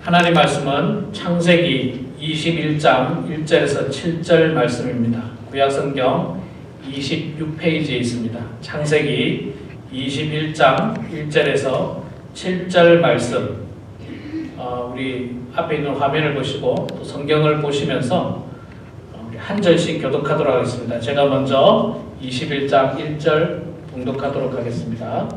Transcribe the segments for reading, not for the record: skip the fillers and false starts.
하나님 말씀은 창세기 21장 1절에서 7절 말씀입니다. 구약성경 26페이지에 있습니다. 창세기 21장 1절에서 7절 말씀, 우리 앞에 있는 화면을 보시고 또 성경을 보시면서 우리 한 절씩 교독하도록 하겠습니다. 제가 먼저 21장 1절 봉독하도록 하겠습니다.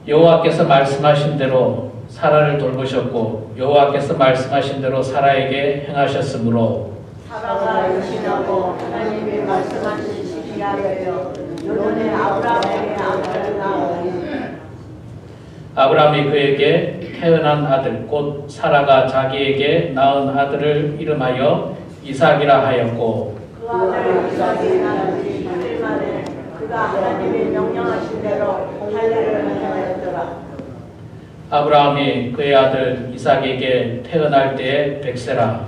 여호와께서 말씀하신 대로 사라를 돌보셨고 여호와께서 말씀하신 대로 사라에게 행하셨으므로 사라가 임신하고 하나님이 말씀하신 시기가 되어 요론의 아브라함에게 아들을 낳으니 아브라함이 그에게 태어난 아들 곧 사라가 자기에게 낳은 아들을 이름하여 이삭이라 하였고 그 아들 이삭이 낳은 지 8일 만에 그가 하나님이 명령하신 대로 할례를 행하였더라. 아브라함이 그의 아들 이삭에게 태어날 때에 100세라.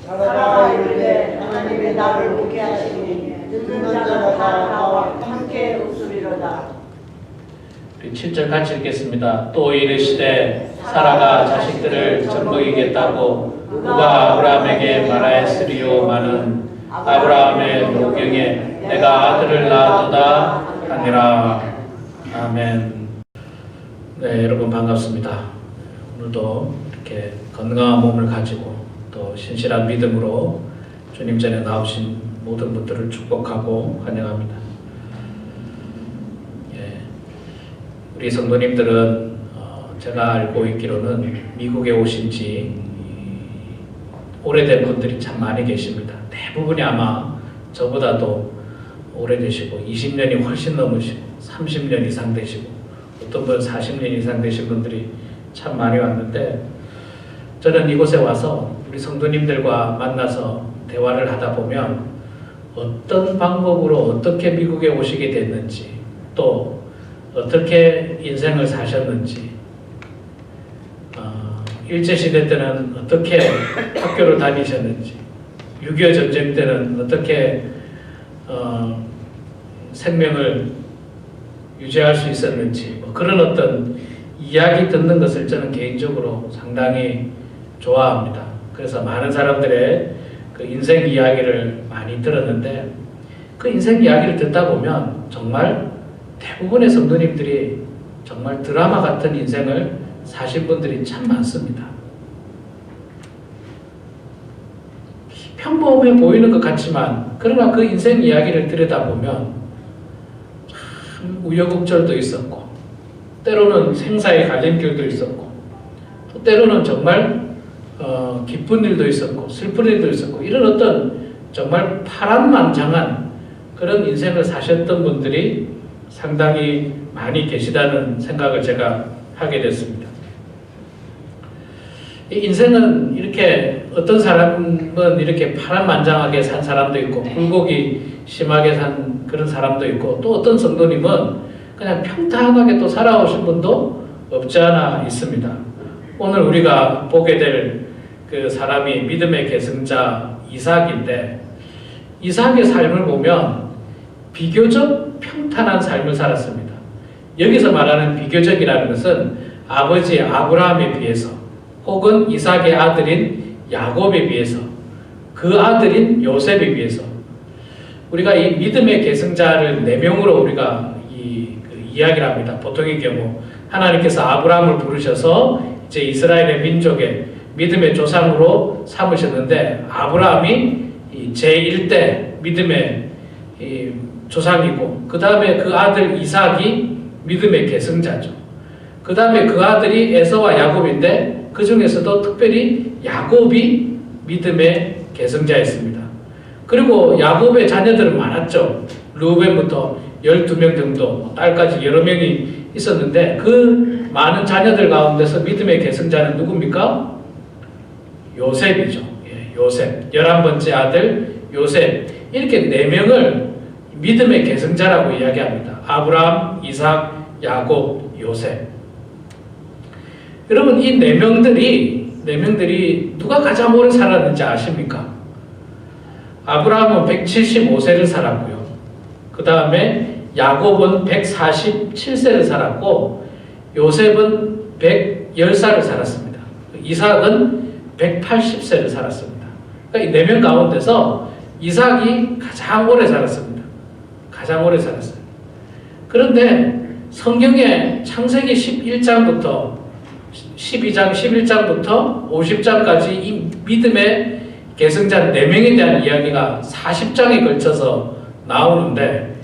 사라가 이르되 하나님이 나를 웃게 하시니 듣는 자가 다 나와 함께 웃으리로다. 7절 같이 읽겠습니다. 또 이르시되 사라가 자식들을 젖먹이겠다고 누가 아브라함에게 말하였으리요마는 아브라함의 노경에 내가 아들을 낳았도다 하니라. 아멘. 네, 여러분 반갑습니다. 오늘도 이렇게 건강한 몸을 가지고 또 신실한 믿음으로 주님 전에 나오신 모든 분들을 축복하고 환영합니다. 우리 성도님들은 제가 알고 있기로는 미국에 오신 지 오래된 분들이 참 많이 계십니다. 대부분이 아마 저보다도 오래되시고 20년이 훨씬 넘으시고 30년 이상 되시고 어떤 분은 40년 이상 되신 분들이 참 많이 왔는데 저는 이곳에 와서 우리 성도님들과 만나서 대화를 하다 보면 어떤 방법으로 어떻게 미국에 오시게 됐는지 또 어떻게 인생을 사셨는지 일제시대 때는 어떻게 학교를 다니셨는지 6.25 전쟁 때는 어떻게 생명을 유지할 수 있었는지 그런 어떤 이야기 듣는 것을 저는 개인적으로 상당히 좋아합니다. 그래서 많은 사람들의 그 인생 이야기를 많이 들었는데 그 인생 이야기를 듣다 보면 정말 대부분의 성도님들이 정말 드라마 같은 인생을 사신 분들이 참 많습니다. 평범해 보이는 것 같지만 그러나 그 인생 이야기를 들여다보면 참 우여곡절도 있었고 때로는 생사의 갈림길도 있었고 또 때로는 정말 기쁜 일도 있었고 슬픈 일도 있었고 이런 어떤 정말 파란만장한 그런 인생을 사셨던 분들이 상당히 많이 계시다는 생각을 제가 하게 됐습니다. 이 인생은 이렇게 어떤 사람은 이렇게 파란만장하게 산 사람도 있고 굴곡이 심하게 산 그런 사람도 있고 또 어떤 성도님은 그냥 평탄하게 또 살아오신 분도 없지 않아 있습니다. 오늘 우리가 보게 될 그 사람이 믿음의 계승자 이삭인데 이삭의 삶을 보면 비교적 평탄한 삶을 살았습니다. 여기서 말하는 비교적이라는 것은 아버지 아브라함에 비해서 혹은 이삭의 아들인 야곱에 비해서 그 아들인 요셉에 비해서 우리가 이 믿음의 계승자를 4명으로 우리가 이야기를 합니다. 보통의 경우 하나님께서 아브라함을 부르셔서 이제 이스라엘의 민족의 믿음의 조상으로 삼으셨는데 아브라함이 제1대 믿음의 조상이고 그 다음에 그 아들 이삭이 믿음의 계승자죠. 그 다음에 그 아들이 에서와 야곱인데 그 중에서도 특별히 야곱이 믿음의 계승자였습니다. 그리고 야곱의 자녀들은 많았죠. 르우벤부터 12명 정도 딸까지 여러 명이 있었는데 그 많은 자녀들 가운데서 믿음의 계승자는 누굽니까? 요셉이죠. 요셉 11번째 아들 요셉 이렇게 4명을 믿음의 계승자라고 이야기합니다. 아브라함, 이삭, 야곱, 요셉. 여러분 이 4명들이 누가 가장 오래 살았는지 아십니까? 아브라함은 175세를 살았고요. 그 다음에 야곱은 147세를 살았고 요셉은 110살을 살았습니다. 이삭은 180세를 살았습니다. 그러니까 이 4명 가운데서 이삭이 가장 오래 살았습니다. 가장 오래 살았어요. 그런데 성경에 창세기 11장부터 12장, 11장부터 50장까지 이 믿음의 계승자 4명에 대한 이야기가 40장에 걸쳐서 나오는데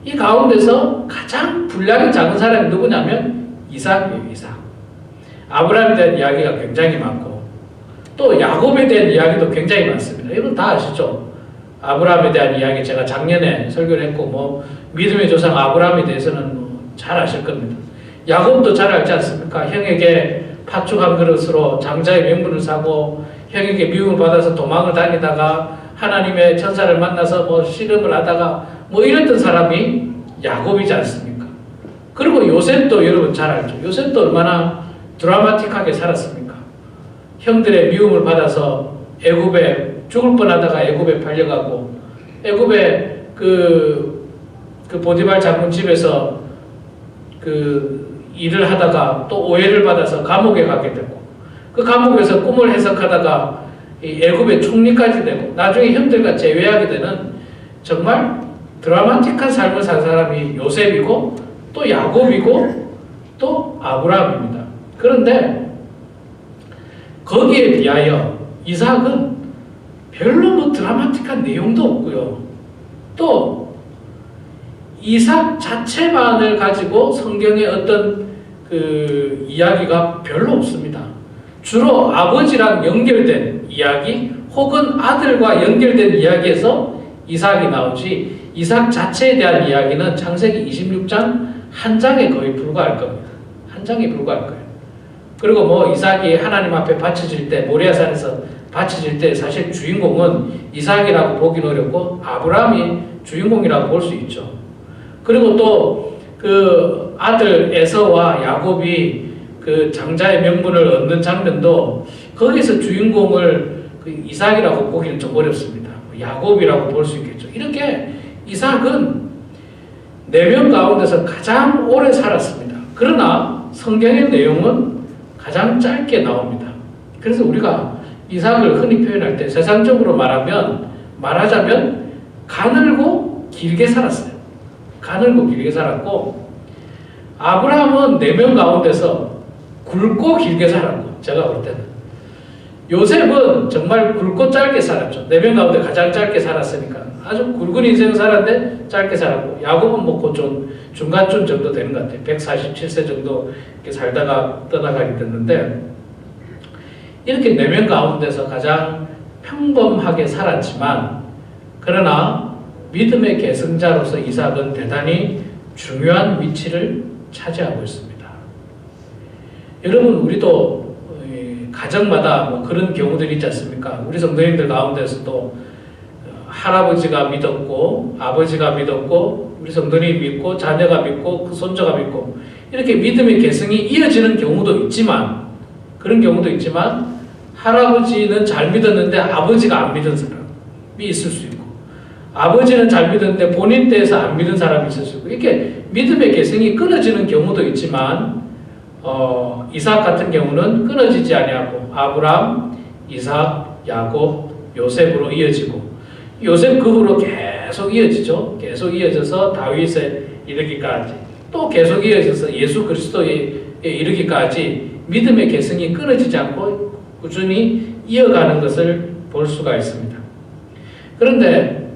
이 가운데서 가장 분량이 작은 사람이 누구냐면 이삭이에요. 이삭. 아브라함에 대한 이야기가 굉장히 많고 또 야곱에 대한 이야기도 굉장히 많습니다. 여러분 다 아시죠? 아브라함에 대한 이야기 제가 작년에 설교를 했고 뭐 믿음의 조상 아브라함에 대해서는 뭐 잘 아실 겁니다. 야곱도 잘 알지 않습니까? 형에게 팥죽 한 그릇으로 장자의 명분을 사고 형에게 미움을 받아서 도망을 다니다가 하나님의 천사를 만나서 뭐 씨름을 하다가 뭐 이랬던 사람이 야곱이지 않습니까? 그리고 요셉도 여러분 잘 알죠. 요셉도 얼마나 드라마틱하게 살았습니까? 형들의 미움을 받아서 애굽에 죽을 뻔하다가 애굽에 팔려가고 애굽에 그 보디발 장군 집에서 그 일을 하다가 또 오해를 받아서 감옥에 가게 되고 그 감옥에서 꿈을 해석하다가 이 애굽의 총리까지 되고 나중에 형들과 제외하게 되는 정말 드라마틱한 삶을 산 사람이 요셉이고 또 야곱이고 또 아브라함입니다. 그런데 거기에 비하여 이삭은 별로 뭐 드라마틱한 내용도 없고요. 또 이삭 자체만을 가지고 성경에 어떤 그 이야기가 별로 없습니다. 주로 아버지랑 연결된 이야기 혹은 아들과 연결된 이야기에서 이삭이 나오지 이삭 자체에 대한 이야기는 창세기 26장 한 장에 거의 불과할 겁니다. 한 장에 불과할 거예요. 그리고 뭐 이삭이 하나님 앞에 바쳐질 때 모리아산에서 바쳐질 때 사실 주인공은 이삭이라고 보기는 어렵고 아브라함이 주인공이라고 볼 수 있죠. 그리고 또 그 아들 에서와 야곱이 그 장자의 명분을 얻는 장면도 거기서 주인공을 그 이삭이라고 보기는 좀 어렵습니다. 야곱이라고 볼 수 있겠죠. 이렇게 이삭은 4명 가운데서 가장 오래 살았습니다. 그러나 성경의 내용은 가장 짧게 나옵니다. 그래서 우리가 이삭을 흔히 표현할 때 세상적으로 말하자면 가늘고 길게 살았어요. 가늘고 길게 살았고 아브라함은 4명 가운데서 굵고 길게 살았고 제가 볼 때는 요셉은 정말 굵고 짧게 살았죠. 4명 가운데 가장 짧게 살았으니까 아주 굵은 인생을 살았는데 짧게 살았고 야곱은 뭐 그 중간쯤 정도 되는 것 같아요. 147세 정도 이렇게 살다가 떠나가게 됐는데 이렇게 4명 가운데서 가장 평범하게 살았지만 그러나 믿음의 계승자로서 이삭은 대단히 중요한 위치를 차지하고 있습니다. 여러분 우리도 가정마다 뭐 그런 경우들이 있지 않습니까? 우리 성도님들 가운데서도 할아버지가 믿었고 아버지가 믿었고 우리 성도님이 믿고 자녀가 믿고 그 손자가 믿고 이렇게 믿음의 계승이 이어지는 경우도 있지만 그런 경우도 있지만 할아버지는 잘 믿었는데 아버지가 안 믿은 사람이 있을 수 있고 아버지는 잘 믿었는데 본인 때에서 안 믿은 사람이 있을 수 있고 이렇게 믿음의 계승이 끊어지는 경우도 있지만 이삭 같은 경우는 끊어지지 아니하고 아브라함, 이삭, 야곱, 요셉으로 이어지고 요셉 그 후로 계속 이어지죠. 계속 이어져서 다윗에 이르기까지 또 계속 이어져서 예수 그리스도에 이르기까지 믿음의 계승이 끊어지지 않고 꾸준히 이어가는 것을 볼 수가 있습니다. 그런데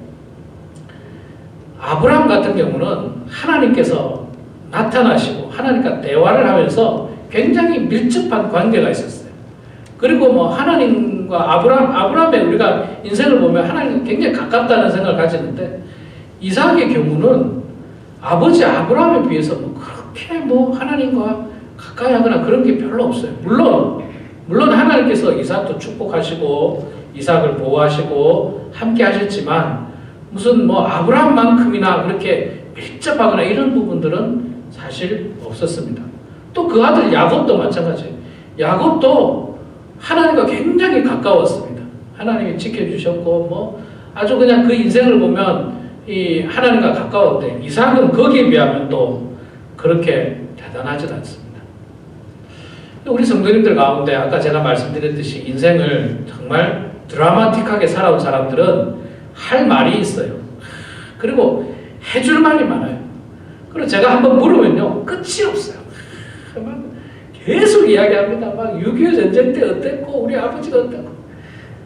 아브라함 같은 경우는 하나님께서 나타나시고 하나님과 대화를 하면서 굉장히 밀접한 관계가 있었어요. 그리고 뭐 하나님과 아브라함의 우리가 인생을 보면 하나님과 굉장히 가깝다는 생각을 가지는데 이삭의 경우는 아버지 아브라함에 비해서 뭐 그렇게 뭐 하나님과 가까이 하거나 그런 게 별로 없어요. 물론 하나님께서 이삭도 축복하시고 이삭을 보호하시고 함께 하셨지만 무슨 뭐 아브라함만큼이나 그렇게 밀접하거나 이런 부분들은 사실 없었습니다. 또 그 아들 야곱도 마찬가지예요. 야곱도 하나님과 굉장히 가까웠습니다. 하나님이 지켜주셨고 뭐 아주 그냥 그 인생을 보면 이 하나님과 가까웠는데 이삭은 거기에 비하면 또 그렇게 대단하지 않습니다. 근데 우리 성도님들 가운데 아까 제가 말씀드렸듯이 인생을 정말 드라마틱하게 살아온 사람들은 할 말이 있어요. 그리고 해줄 말이 많아요. 그리고 제가 한번 물으면요, 끝이 없어요. 막 계속 이야기합니다. 막 6.25 전쟁 때 어땠고, 우리 아버지가 어땠고.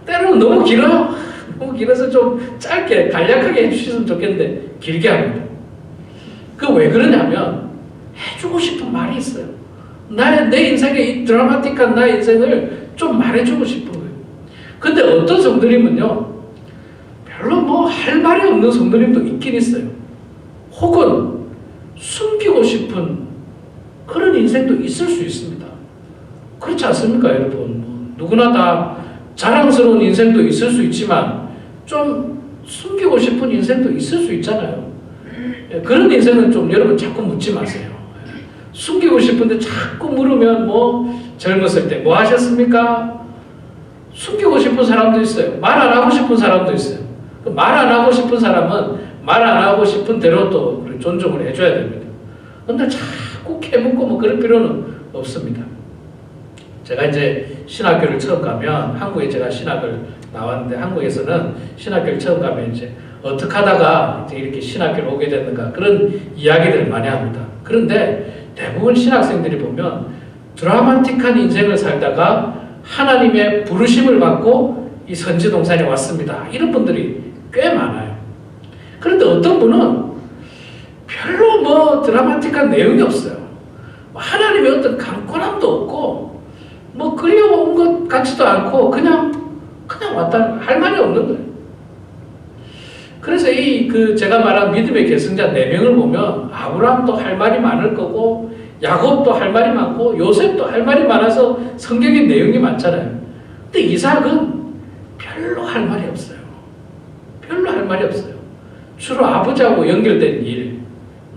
때로는 너무 길어요. 너무 길어서 좀 짧게, 간략하게 해주셨으면 좋겠는데, 길게 합니다. 그 왜 그러냐면, 해주고 싶은 말이 있어요. 내 인생의 이 드라마틱한 나의 인생을 좀 말해주고 싶은 거예요. 근데 어떤 성도님은요, 별로 뭐 할 말이 없는 성도님도 있긴 있어요. 혹은 숨기고 싶은 그런 인생도 있을 수 있습니다. 그렇지 않습니까, 여러분? 뭐 누구나 다 자랑스러운 인생도 있을 수 있지만 좀 숨기고 싶은 인생도 있을 수 있잖아요. 그런 인생은 좀 여러분 자꾸 묻지 마세요. 숨기고 싶은데 자꾸 물으면 뭐 젊었을 때 뭐 하셨습니까? 숨기고 싶은 사람도 있어요. 말 안 하고 싶은 사람도 있어요. 말 안 하고 싶은 사람은 말 안 하고 싶은 대로 또 존중을 해줘야 됩니다. 근데 자꾸 캐묻고 뭐 그럴 필요는 없습니다. 제가 이제 신학교를 처음 가면, 한국에 제가 신학을 나왔는데, 한국에서는 신학교를 처음 가면 이제 어떻게 하다가 이제 이렇게 신학교를 오게 됐는가, 그런 이야기들을 많이 합니다. 그런데 대부분 신학생들이 보면 드라마틱한 인생을 살다가 하나님의 부르심을 받고 이 선지동산에 왔습니다. 이런 분들이 꽤 많아요. 그런데 어떤 분은 별로 뭐 드라마틱한 내용이 없어요. 하나님의 어떤 강권함도 없고, 뭐 끌려온 것 같지도 않고, 그냥 왔다 할 말이 없는 거예요. 그래서 제가 말한 믿음의 계승자 4명을 보면, 아브라함도 할 말이 많을 거고, 야곱도 할 말이 많고, 요셉도 할 말이 많아서 성경의 내용이 많잖아요. 근데 이삭은 별로 할 말이 없어요. 별로 할 말이 없어요. 주로 아버지하고 연결된 일,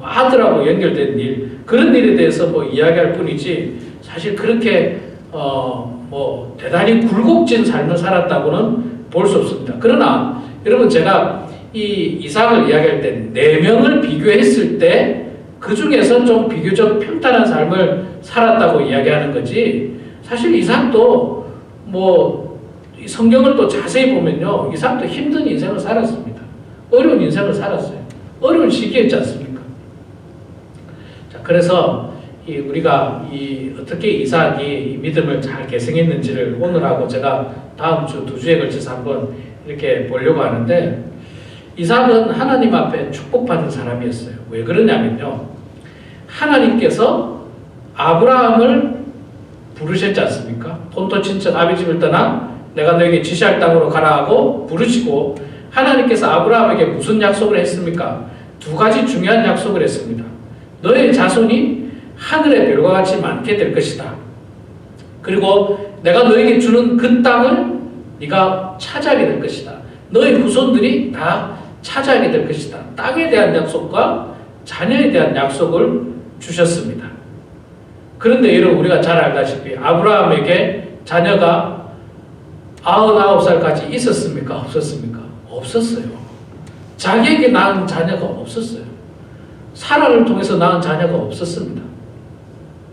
아들하고 연결된 일, 그런 일에 대해서 뭐 이야기할 뿐이지, 사실 그렇게 뭐 대단히 굴곡진 삶을 살았다고는 볼 수 없습니다. 그러나 여러분, 제가 이 이삭을 이야기할 때 4명을 비교했을 때 그 중에서 좀 비교적 평탄한 삶을 살았다고 이야기하는 거지, 사실 이삭도 뭐 성경을 또 자세히 보면요, 이삭도 힘든 인생을 살았습니다. 어려운 인생을 살았어요. 어려운 시기였지 않습니까? 자, 그래서 우리가 어떻게 이삭이 이 믿음을 잘 계승했는지를 오늘하고 제가 다음 주 2주에 걸쳐서 한번 이렇게 보려고 하는데, 이삭은 하나님 앞에 축복받은 사람이었어요. 왜 그러냐면요, 하나님께서 아브라함을 부르셨지 않습니까? 본토 친척 아비 집을 떠나 내가 너에게 지시할 땅으로 가라 하고 부르시고, 하나님께서 아브라함에게 무슨 약속을 했습니까? 2가지 중요한 약속을 했습니다. 너의 자손이 하늘의 별과 같이 많게 될 것이다. 그리고 내가 너에게 주는 그 땅을 네가 차지하게 될 것이다. 너의 후손들이 다 차지하게 될 것이다. 땅에 대한 약속과 자녀에 대한 약속을 주셨습니다. 그런데 여러분, 우리가 잘 알다시피 아브라함에게 자녀가 99살까지 있었습니까? 없었습니까? 없었어요. 자기에게 낳은 자녀가 없었어요. 사라를 통해서 낳은 자녀가 없었습니다.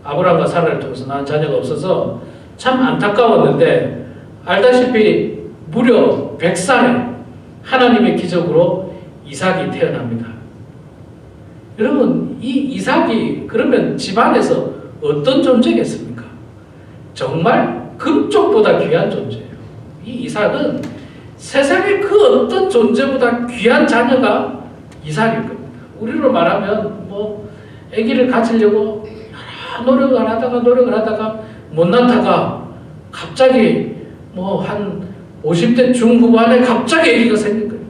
아브라함과 사라를 통해서 낳은 자녀가 없어서 참 안타까웠는데, 알다시피 무려 100살에 하나님의 기적으로 이삭이 태어납니다. 여러분, 이 이삭이 그러면 집안에서 어떤 존재겠습니까? 정말 금쪽보다 귀한 존재예요. 이 이삭은 세상의 그 어떤 존재보다 귀한 자녀가 이삭일 겁니다. 우리로 말하면 뭐 아기를 가지려고 노력을 하다가 못 낳다가 갑자기 뭐 한 50대 중후반에 갑자기 아기가 생긴 거예요.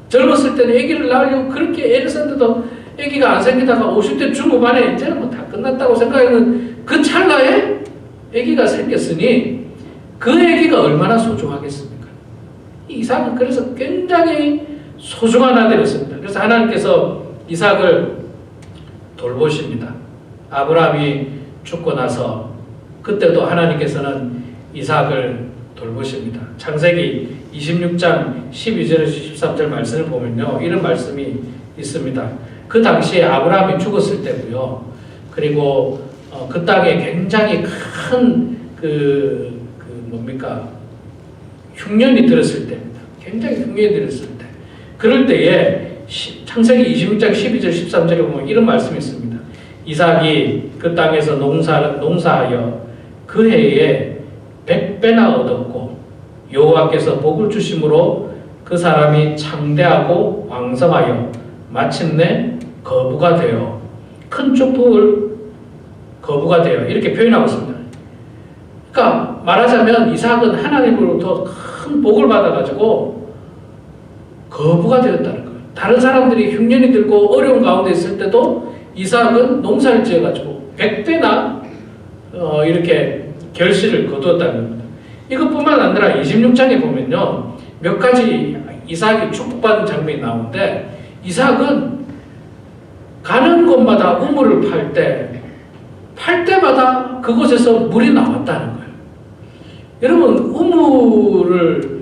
젊었을 때는 아기를 낳으려고 그렇게 애를 썼는데도 아기가 안 생기다가 50대 중후반에 이제는 뭐 다 끝났다고 생각하는 그 찰나에 아기가 생겼으니 그 아기가 얼마나 소중하겠습니까? 이삭은 그래서 굉장히 소중한 아들이었습니다. 그래서 하나님께서 이삭을 돌보십니다. 아브라함이 죽고 나서 그때도 하나님께서는 이삭을 돌보십니다. 창세기 26장 12절에서 13절 말씀을 보면요, 이런 말씀이 있습니다. 그 당시에 아브라함이 죽었을 때고요. 그리고 그 땅에 굉장히 큰 흉년이 들었을 때입니다. 굉장히 흉년이 들었을 때. 그럴 때에 창세기 26장 12절 13절에 보면 이런 말씀이 있습니다. 이삭이 그 땅에서 농사하여 그 해에 100배나 얻었고 여호와께서 복을 주심으로 그 사람이 창대하고 왕성하여 마침내 거부가 되어 큰 축복을 거부가 되어 이렇게 표현하고 있습니다. 그러니까 말하자면 이삭은 하나님으로부터 큰 복을 받아가지고 거부가 되었다는 거예요. 다른 사람들이 흉년이 들고 어려운 가운데 있을 때도 이삭은 농사를 지어가지고 100배나 이렇게 결실을 거두었다는 겁니다. 이것뿐만 아니라 26장에 보면요, 몇 가지 이삭이 축복받은 장면이 나오는데, 이삭은 가는 곳마다 우물을 팔 때마다 그곳에서 물이 나왔다는 거예요. 여러분, 우물을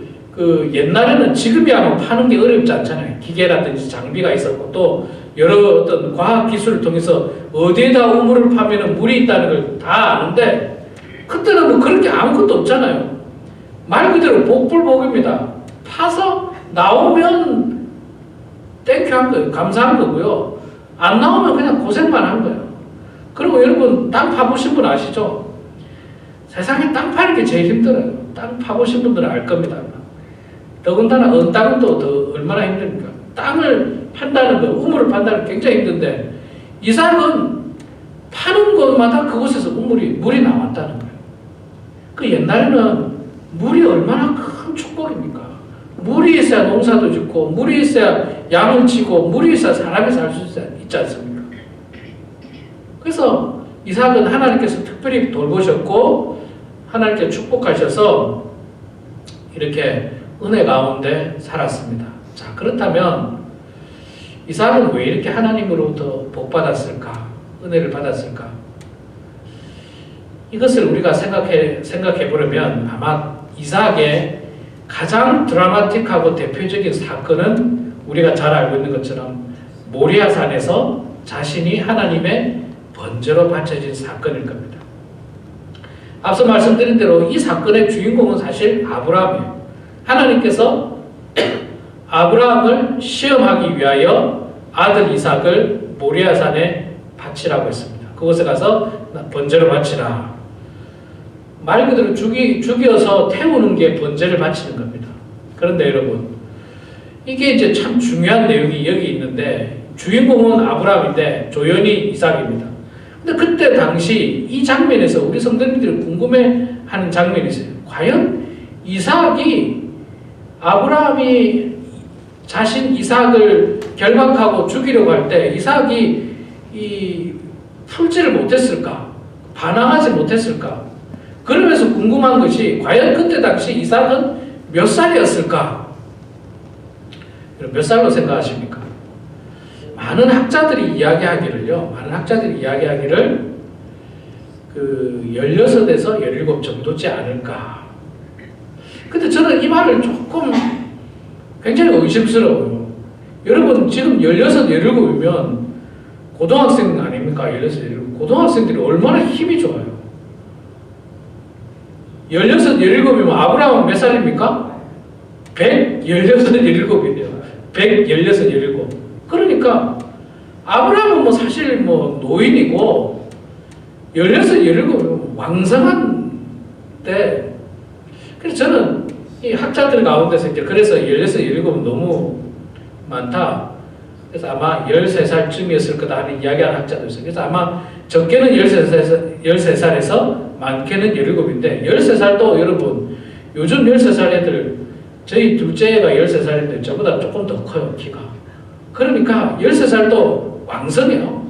옛날에는 지금이야 뭐 파는 게 어렵지 않잖아요. 기계라든지 장비가 있었고 또 여러 어떤 과학 기술을 통해서 어디에다 우물을 파면 물이 있다는 걸 다 아는데, 그때는 뭐 그런 게 아무것도 없잖아요. 말 그대로 복불복입니다. 파서 나오면 땡큐한 거예요. 감사한 거고요. 안 나오면 그냥 고생만 한 거예요. 그리고 여러분, 땅 파보신 분 아시죠? 세상에 땅 파는 게 제일 힘들어요. 땅 파보신 분들은 알 겁니다. 더군다나 땅은 또 더 얼마나 힘듭니까? 땅을 판다는 거, 우물을 판다는 게 굉장히 힘든데, 이삭은 파는 곳마다 그곳에서 물이 나왔다는 거예요. 그 옛날에는 물이 얼마나 큰 축복입니까? 물이 있어야 농사도 짓고, 물이 있어야 양을 치고, 물이 있어야 사람이 살 수 있지 않습니까? 그래서 이삭은 하나님께서 특별히 돌보셨고, 하나님께 축복하셔서 이렇게 은혜 가운데 살았습니다. 자, 그렇다면 이삭은 왜 이렇게 하나님으로부터 복받았을까? 은혜를 받았을까? 이것을 우리가 생각해 보려면 아마 이삭의 가장 드라마틱하고 대표적인 사건은 우리가 잘 알고 있는 것처럼 모리아산에서 자신이 하나님의 번제로 바쳐진 사건일 겁니다. 앞서 말씀드린 대로 이 사건의 주인공은 사실 아브라함이에요. 하나님께서 아브라함을 시험하기 위하여 아들 이삭을 모리아산에 바치라고 했습니다. 그곳에 가서 번제로 바치라. 말 그대로 죽여서 태우는 게 번제를 바치는 겁니다. 그런데 여러분, 이게 이제 참 중요한 내용이 여기 있는데, 주인공은 아브라함인데 조연이 이삭입니다. 근데 그때 당시 이 장면에서 우리 성도님들이 궁금해하는 장면이 있어요. 과연 아브라함이 자신 이삭을 결박하고 죽이려고 할 때 이삭이 풀지를 못했을까? 반항하지 못했을까? 그러면서 궁금한 것이, 과연 그때 당시 이삭은 몇 살이었을까? 몇 살로 생각하십니까? 많은 학자들이 이야기하기를 16에서 17 정도지 않을까. 근데 저는 이 말을 조금 굉장히 의심스러워요. 여러분, 지금 16, 17이면 고등학생 아닙니까? 16, 17. 고등학생들이 얼마나 힘이 좋아요. 16, 17이면 아브라함은 몇 살입니까? 116, 17이에요. 116, 17. 그러니까 아브라함은 뭐 사실 뭐 노인이고 16, 17이면 왕성한 때. 그래서 저는 이 학자들 가운데서 이제 그래서 16, 17은 너무 많다. 그래서 아마 13살쯤이었을 거다 하는 이야기하는 학자도 있어요. 그래서 아마 적게는 13살에서 많게는 17인데 13살도 여러분, 요즘 13살 애들, 저희 둘째가 13살인데 저보다 조금 더 커요, 키가. 그러니까 13살도 왕성해요.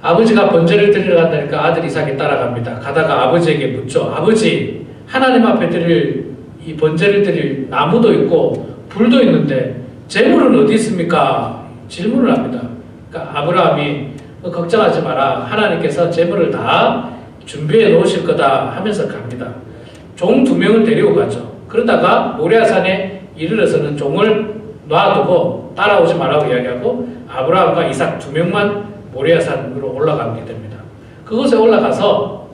아버지가 번제를 드리러 간다니까 아들 이삭이 따라갑니다. 가다가 아버지에게 묻죠. 아버지, 하나님 앞에 드릴 이 번제를 드릴 나무도 있고 불도 있는데 재물은 어디 있습니까? 질문을 합니다. 그러니까 아브라함이 걱정하지 마라. 하나님께서 재물을 다 준비해 놓으실 거다 하면서 갑니다. 종 2명을 데리고 가죠. 그러다가 모리아산에 이르러서는 종을 놔두고 따라오지 말라고 이야기하고 아브라함과 이삭 2명만 모리아산으로 올라가게 됩니다. 그곳에 올라가서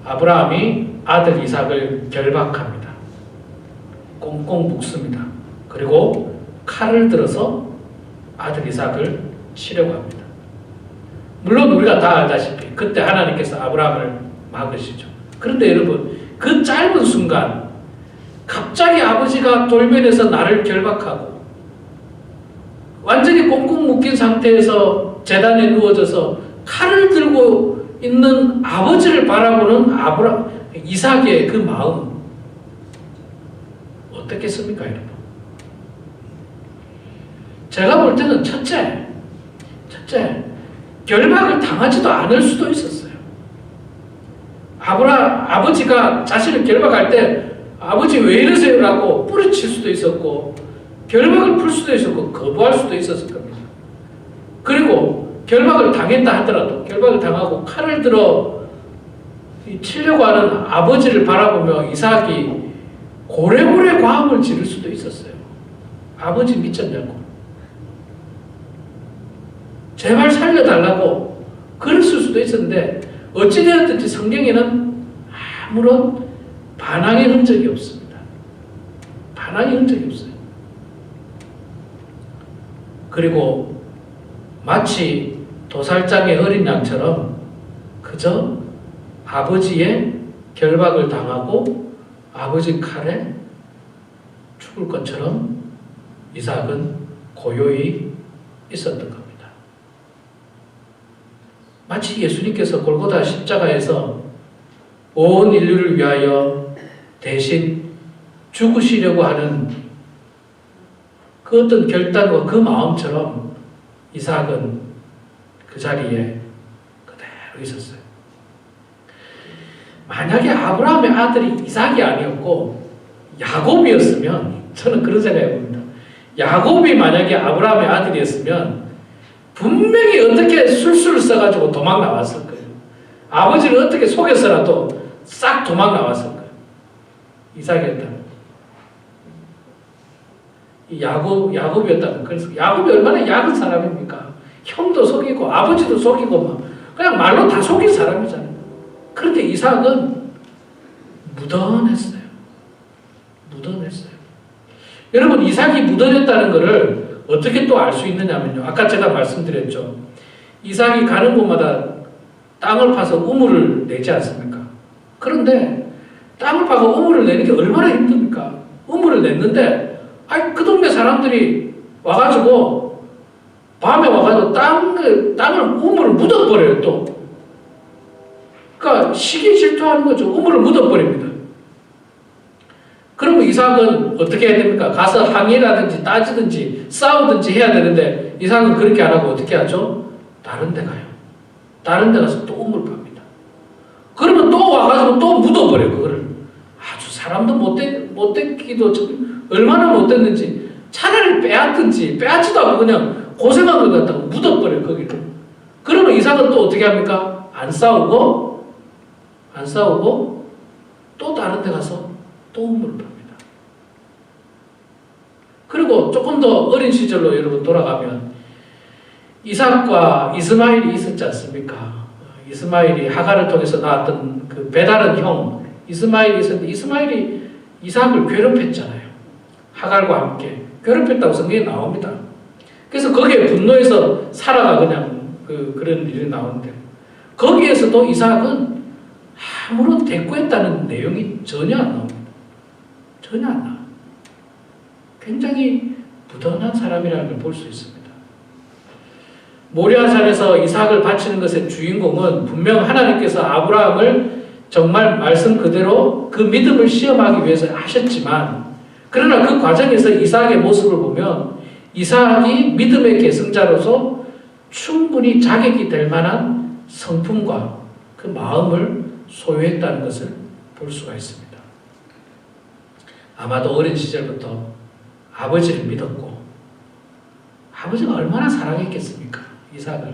아브라함이 아들 이삭을 결박합니다. 꽁꽁 묶습니다. 그리고 칼을 들어서 아들 이삭을 치려고 합니다. 물론 우리가 다 알다시피 그때 하나님께서 아브라함을 막으시죠. 그런데 여러분, 그 짧은 순간 갑자기 아버지가 돌면에서 나를 결박하고 완전히 꽁꽁 묶인 상태에서 제단에 누워져서 칼을 들고 있는 아버지를 바라보는 이삭의 그 마음 어떻겠습니까, 여러분? 제가 볼 때는 첫째, 결박을 당하지도 않을 수도 있었어요. 아버지가 자신을 결박할 때 아버지 왜 이러세요? 라고 뿌리칠 수도 있었고 결박을 풀 수도 있었고 거부할 수도 있었을 겁니다. 그리고 결박을 당했다 하더라도 결박을 당하고 칼을 들어 치려고 하는 아버지를 바라보며 이삭이 고래고래 과음을 지를 수도 있었어요. 아버지 미쳤냐고. 제발 살려달라고 그랬을 수도 있었는데 어찌되었든지 성경에는 아무런 반항의 흔적이 없습니다. 반항의 흔적이 없어요. 그리고 마치 도살장의 어린 양처럼 그저 아버지의 결박을 당하고 아버지 칼에 죽을 것처럼 이삭은 고요히 있었던 겁니다. 마치 예수님께서 골고다 십자가에서 온 인류를 위하여 대신 죽으시려고 하는 그 어떤 결단과 그 마음처럼 이삭은 그 자리에 그대로 있었어요. 만약에 아브라함의 아들이 이삭이 아니었고 야곱이었으면 저는 그런 생각해 봅니다. 야곱이 만약에 아브라함의 아들이었으면 분명히 어떻게 술수를 써가지고 도망 나왔을 거예요. 아버지를 어떻게 속여서라도 싹 도망 나왔을 거예요. 이삭이었다면. 야곱이었다면. 그래서 야곱이 얼마나 약은 사람입니까? 형도 속이고 아버지도 속이고 막 그냥 말로 다 속인 사람이잖아요. 그런데 이삭은 무던했어요. 무던했어요. 여러분, 이삭이 무던했다는 것을 어떻게 또 알 수 있느냐면요. 아까 제가 말씀드렸죠. 이삭이 가는 곳마다 땅을 파서 우물을 내지 않습니까? 그런데 땅을 파서 우물을 내는 게 얼마나 힘듭니까? 우물을 냈는데 그 동네 사람들이 와가지고 밤에 와가지고 땅을 우물을 묻어버려요 또. 그러니까 시기 질투하는 거죠. 우물을 묻어버립니다. 그러면 이삭은 어떻게 해야 됩니까? 가서 항의라든지 따지든지 싸우든지 해야 되는데 이삭은 그렇게 안 하고 어떻게 하죠? 다른 데 가요. 다른 데 가서 또 우물 팝니다. 그러면 또 와가지고 또 묻어버려요. 그거를. 아주 사람도 못됐기도 얼마나 못됐는지 차라리 빼앗지도 않고 그냥 고생한 걸 갖다가 묻어버려요. 거기를. 그러면 이삭은 또 어떻게 합니까? 안 싸우고 또 다른 데 가서 또 우물을 팝니다. 그리고 조금 더 어린 시절로 여러분 돌아가면 이삭과 이스마엘이 있었지 않습니까? 이스마엘이 하갈을 통해서 나왔던 그 배다른 형 이스마엘이 있었는데 이스마엘이 이삭을 괴롭혔잖아요. 하갈과 함께 괴롭혔다고 성경에 나옵니다. 그래서 거기에 분노해서 사라가 그냥 그런 일이 나오는데 거기에서도 이삭은 아무런 대꾸했다는 내용이 전혀 안 나옵니다. 전혀 안 나와요. 굉장히 무던한 사람이라는 걸 볼 수 있습니다. 모리아산에서 이삭을 바치는 것의 주인공은 분명 하나님께서 아브라함을 정말 말씀 그대로 그 믿음을 시험하기 위해서 하셨지만 그러나 그 과정에서 이삭의 모습을 보면 이삭이 믿음의 계승자로서 충분히 자격이 될 만한 성품과 그 마음을 소유했다는 것을 볼 수가 있습니다. 아마도 어린 시절부터 아버지를 믿었고 아버지가 얼마나 사랑했겠습니까? 이삭을.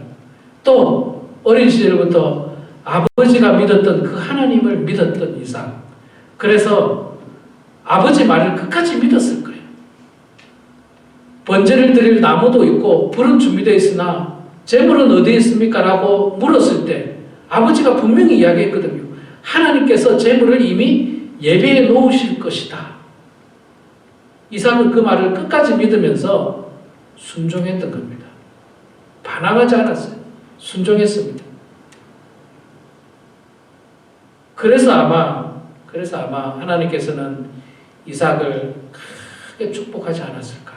또 어린 시절부터 아버지가 믿었던 그 하나님을 믿었던 이삭. 그래서 아버지 말을 끝까지 믿었을 거예요. 번제를 드릴 나무도 있고 불은 준비되어 있으나 재물은 어디에 있습니까? 라고 물었을 때 아버지가 분명히 이야기했거든요. 하나님께서 재물을 이미 예배해 놓으실 것이다. 이삭은 그 말을 끝까지 믿으면서 순종했던 겁니다. 반항하지 않았어요. 순종했습니다. 그래서 아마 하나님께서는 이삭을 크게 축복하지 않았을까.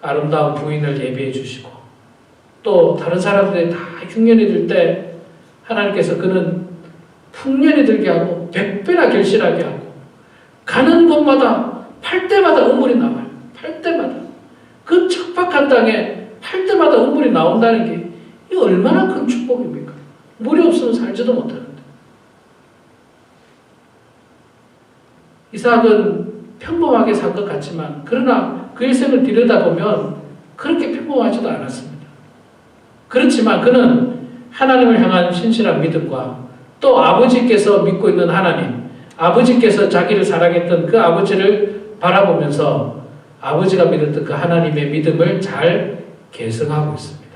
아름다운 부인을 예비해 주시고 또 다른 사람들이 다 흉년이 들 때 하나님께서 그는 풍년이 들게 하고 100배나 결실하게 하고 가는 곳마다 팔 때마다 음물이 나와요. 팔 때마다. 그 척박한 땅에 팔 때마다 음물이 나온다는 게 이 얼마나 큰 축복입니까? 물이 없으면 살지도 못하는데. 이삭은 평범하게 산 것 같지만 그러나 그 일생을 들여다보면 그렇게 평범하지도 않았습니다. 그렇지만 그는 하나님을 향한 신실한 믿음과 또 아버지께서 믿고 있는 하나님, 아버지께서 자기를 사랑했던 그 아버지를 바라보면서 아버지가 믿었던 그 하나님의 믿음을 잘 계승하고 있습니다.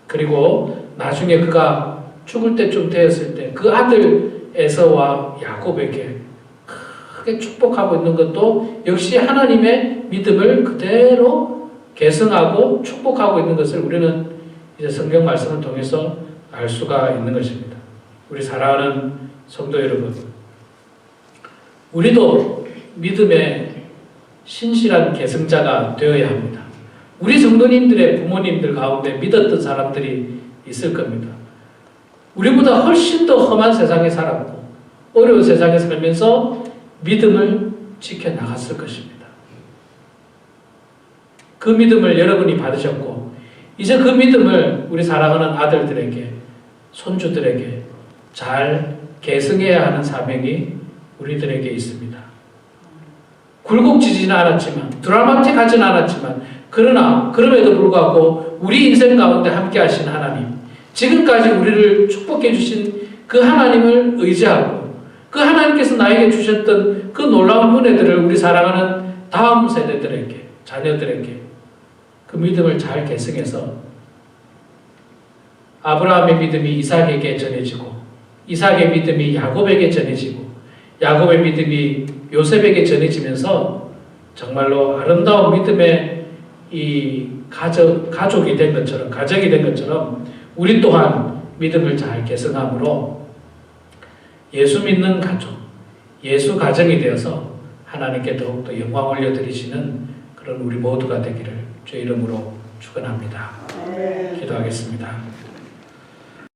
그리고 나중에 그가 죽을 때쯤 되었을 때 그 아들 에서와 야곱에게 크게 축복하고 있는 것도 역시 하나님의 믿음을 그대로 계승하고 축복하고 있는 것을 우리는 이제 성경 말씀을 통해서 알 수가 있는 것입니다. 우리 사랑하는 성도 여러분, 우리도 믿음의 신실한 계승자가 되어야 합니다. 우리 성도님들의 부모님들 가운데 믿었던 사람들이 있을 겁니다. 우리보다 훨씬 더 험한 세상에 살았고 어려운 세상에 살면서 믿음을 지켜나갔을 것입니다. 그 믿음을 여러분이 받으셨고 이제 그 믿음을 우리 사랑하는 아들들에게 손주들에게 잘 계승해야 하는 사명이 우리들에게 있습니다. 굴곡지지는 않았지만 드라마틱하지는 않았지만 그러나 그럼에도 불구하고 우리 인생 가운데 함께 하신 하나님, 지금까지 우리를 축복해 주신 그 하나님을 의지하고 그 하나님께서 나에게 주셨던 그 놀라운 은혜들을 우리 사랑하는 다음 세대들에게, 자녀들에게 그 믿음을 잘 계승해서 아브라함의 믿음이 이삭에게 전해지고 이삭의 믿음이 야곱에게 전해지고 야곱의 믿음이 요셉에게 전해지면서 정말로 아름다운 믿음의 이 가족이 된 것처럼, 가정이 된 것처럼 우리 또한 믿음을 잘 계승함으로 예수 믿는 가족, 예수 가정이 되어서 하나님께 더욱더 영광 올려드리시는 그런 우리 모두가 되기를 주의 이름으로 축원합니다. 기도하겠습니다.